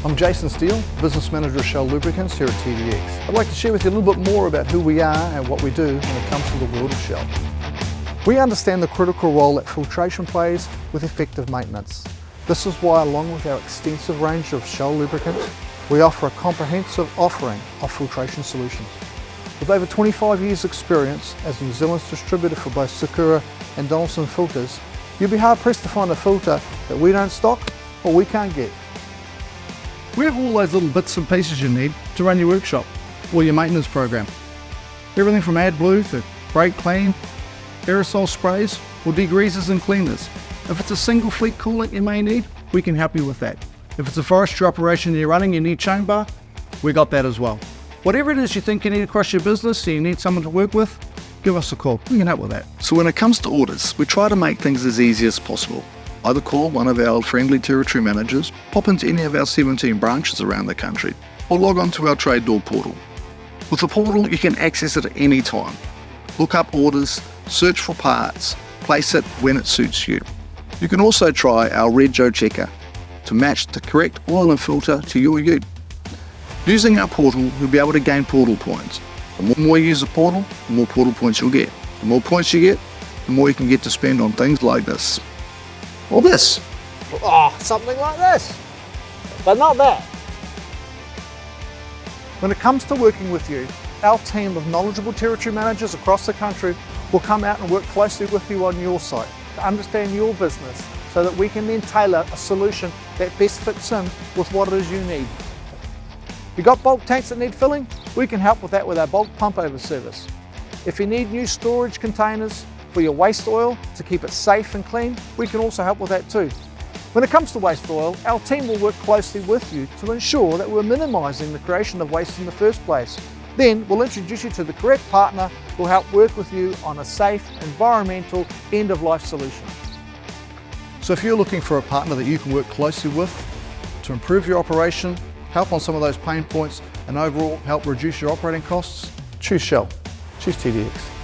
I'm Jason Steele, Business Manager of Shell Lubricants here at TDX. I'd like to share with you a little bit more about who we are and what we do when it comes to the world of Shell. We understand the critical role that filtration plays with effective maintenance. This is why, along with our extensive range of Shell lubricants, we offer a comprehensive offering of filtration solutions. With over 25 years experience as New Zealand's distributor for both Sakura and Donaldson filters, you'll be hard pressed to find a filter that we don't stock or we can't get. We have all those little bits and pieces you need to run your workshop or your maintenance program. Everything from AdBlue to brake clean, aerosol sprays or degreasers and cleaners. If it's a single fleet coolant you may need, we can help you with that. If it's a forestry operation you're running, you need chain bar, we got that as well. Whatever it is you think you need across your business and you need someone to work with, give us a call. We can help with that. So when it comes to orders, we try to make things as easy as possible. Either call one of our friendly territory managers, pop into any of our 17 branches around the country, or log on to our trade door portal. With the portal, you can access it at any time. Look up orders, search for parts, place it when it suits you. You can also try our Red Joe checker to match the correct oil and filter to your ute. Using our portal, you'll be able to gain portal points. The more you use the portal, the more portal points you'll get. The more points you get, the more you can get to spend on things like this. Or this. Oh, something like this, but not that. When it comes to working with you, our team of knowledgeable territory managers across the country will come out and work closely with you on your site to understand your business so that we can then tailor a solution that best fits in with what it is you need. You got bulk tanks that need filling? We can help with that with our bulk pump over service. If you need new storage containers for your waste oil to keep it safe and clean, we can also help with that too. When it comes to waste oil, our team will work closely with you to ensure that we're minimising the creation of waste in the first place. Then we'll introduce you to the correct partner who will help work with you on a safe, environmental, end-of-life solution. So if you're looking for a partner that you can work closely with to improve your operation, help on some of those pain points, and overall help reduce your operating costs, choose Shell. Choose TDX.